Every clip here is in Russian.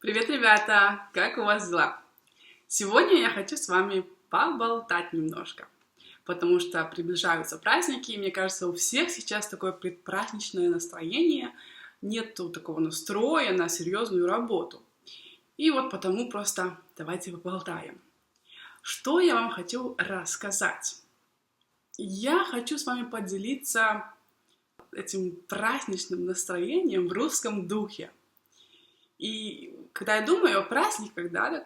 Привет, ребята! Как у вас дела? Сегодня я хочу с вами поболтать немножко, потому что приближаются праздники, и мне кажется, у всех сейчас такое предпраздничное настроение, нету такого настроя на серьезную работу. И вот потому просто давайте поболтаем. Что я вам хочу рассказать? Я хочу с вами поделиться этим праздничным настроением в русском духе. И когда я думаю о праздниках, да,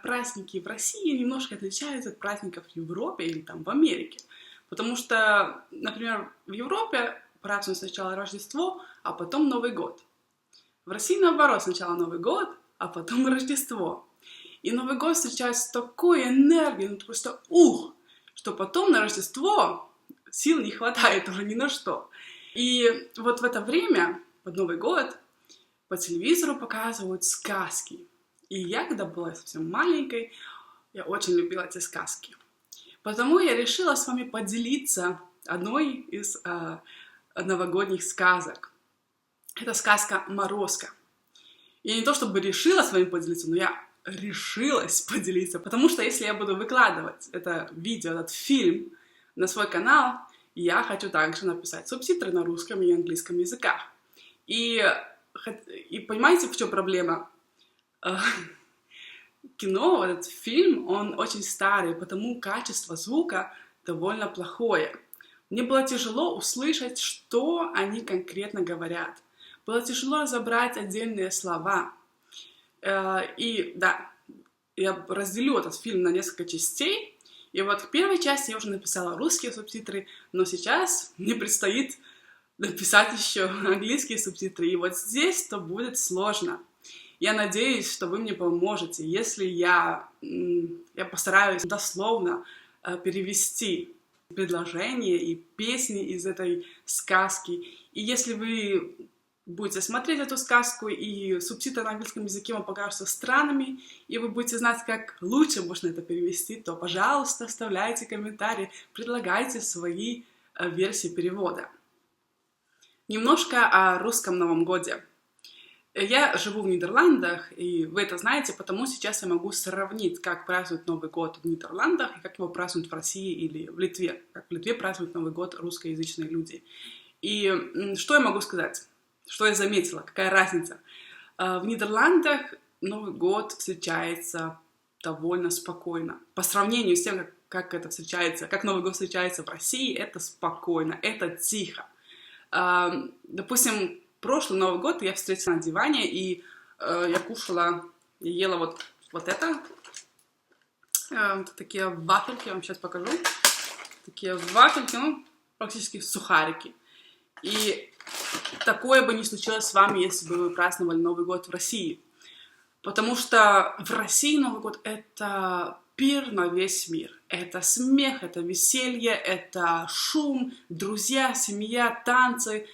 праздники в России немножко отличаются от праздников в Европе или там в Америке. Потому что, например, в Европе празднуют сначала Рождество, а потом Новый год. В России наоборот, сначала Новый год, а потом Рождество. И Новый год встречают с такой энергией, просто что потом на Рождество сил не хватает уже ни на что. И вот в это время, под Новый год, по телевизору показывают сказки. И я, когда была совсем маленькой, я очень любила эти сказки. Потому я решила с вами поделиться одной из новогодних сказок. Это сказка «Морозко». Я не то чтобы решила с вами поделиться, но я решилась поделиться. Потому что если я буду выкладывать это видео, этот фильм на свой канал, я хочу также написать субтитры на русском и английском языках. И понимаете, в чем проблема? Кино, этот фильм, он очень старый, потому качество звука довольно плохое. Мне было тяжело услышать, что они конкретно говорят. Было тяжело разобрать отдельные слова. И да, я разделю этот фильм на несколько частей. И вот в первой части я уже написала русские субтитры, но сейчас мне предстоит написать еще английские субтитры. И вот здесь-то будет сложно. Я надеюсь, что вы мне поможете, если я постараюсь дословно перевести предложения и песни из этой сказки. И если вы будете смотреть эту сказку, и субтитры на английском языке вам покажутся странными, и вы будете знать, как лучше можно это перевести, то, пожалуйста, оставляйте комментарии, предлагайте свои версии перевода. Немножко о русском Новом годе. Я живу в Нидерландах, и вы это знаете, потому сейчас я могу сравнить, как празднуют Новый год в Нидерландах и как его празднуют в России или в Литве. Как в Литве празднуют Новый год русскоязычные люди. И что я могу сказать? Что я заметила? Какая разница? В Нидерландах Новый год встречается довольно спокойно. По сравнению с тем, как это встречается, как Новый год встречается в России, это спокойно, это тихо. Допустим, прошлый Новый год я встретила на диване, и я ела вот это. Такие вафельки, я вам сейчас покажу. Такие вафельки, практически сухарики. И такое бы не случилось с вами, если бы вы праздновали Новый год в России. Потому что в России Новый год — это пир на весь мир. Это смех, это веселье, это шум, друзья, семья, танцы.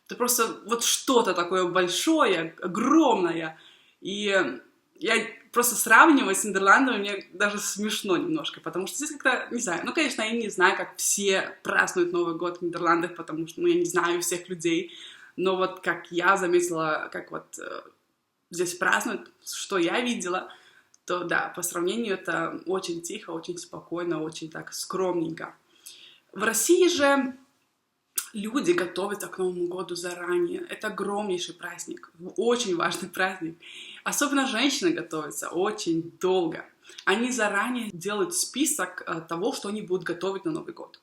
Это просто вот что-то такое большое, огромное. И я просто сравниваю с Нидерландами, мне даже смешно немножко, потому что здесь как-то, не знаю, конечно, я не знаю, как все празднуют Новый год в Нидерландах, потому что, я не знаю всех людей, но вот как я заметила, как вот здесь празднуют, что я видела, то да, по сравнению это очень тихо, очень спокойно, очень так скромненько. В России же люди готовятся к Новому году заранее. Это огромнейший праздник, очень важный праздник. Особенно женщины готовятся очень долго. Они заранее делают список того, что они будут готовить на Новый год.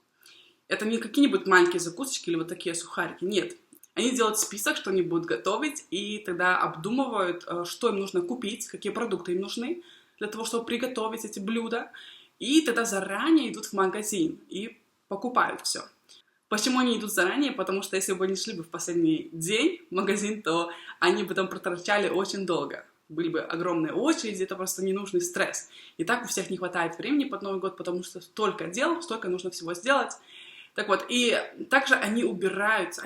Это не какие-нибудь маленькие закусочки или вот такие сухарики, нет. Они делают список, что они будут готовить, и тогда обдумывают, что им нужно купить, какие продукты им нужны для того, чтобы приготовить эти блюда. И тогда заранее идут в магазин и покупают все. Почему они идут заранее? Потому что если бы они шли бы в последний день в магазин, то они бы там проторчали очень долго. Были бы огромные очереди, это просто ненужный стресс. И так у всех не хватает времени под Новый год, потому что столько дел, столько нужно всего сделать. Так вот, и также они убираются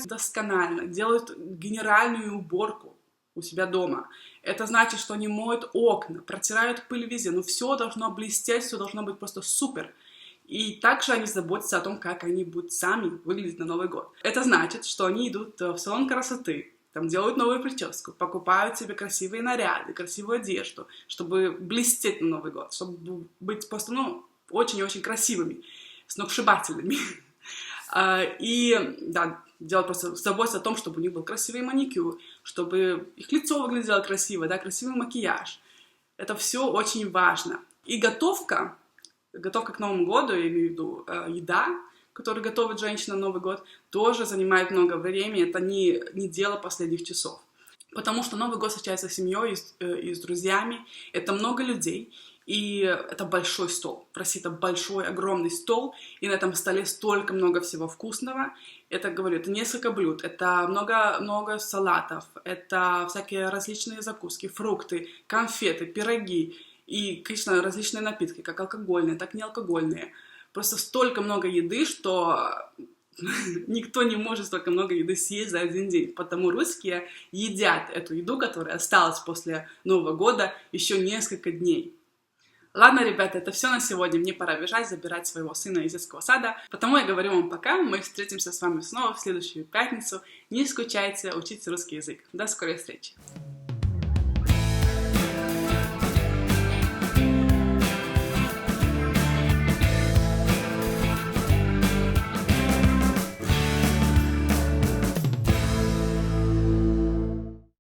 досконально, делают генеральную уборку у себя дома. Это значит, что они моют окна, протирают пыль везде, все должно блестеть, все должно быть просто супер. И также они заботятся о том, как они будут сами выглядеть на Новый год. Это значит, что они идут в салон красоты, там делают новую прическу, покупают себе красивые наряды, красивую одежду, чтобы блестеть на Новый год, чтобы быть просто, ну, очень-очень красивыми, сногсшибательными. И, да, делать просто заботиться о том, чтобы у них был красивый маникюр, чтобы их лицо выглядело красиво, да, красивый макияж. Это все очень важно. И готовка к Новому году, я имею в виду еда, которую готовит женщина на Новый год, тоже занимает много времени. Это не дело последних часов. Потому что Новый год встречается с семьей и с друзьями. Это много людей. И это большой стол. В России это большой, огромный стол. И на этом столе столько много всего вкусного. Это, говорю, это несколько блюд. Это много салатов. Это всякие различные закуски, фрукты, конфеты, пироги. И, конечно, различные напитки, как алкогольные, так и неалкогольные. Просто столько много еды, что никто не может столько много еды съесть за один день. Потому русские едят эту еду, которая осталась после Нового года, еще несколько дней. Ладно, ребята, это все на сегодня. Мне пора бежать, забирать своего сына из детского сада. Потому я говорю вам пока. Мы встретимся с вами снова в следующую пятницу. Не скучайте, учите русский язык. До скорой встречи.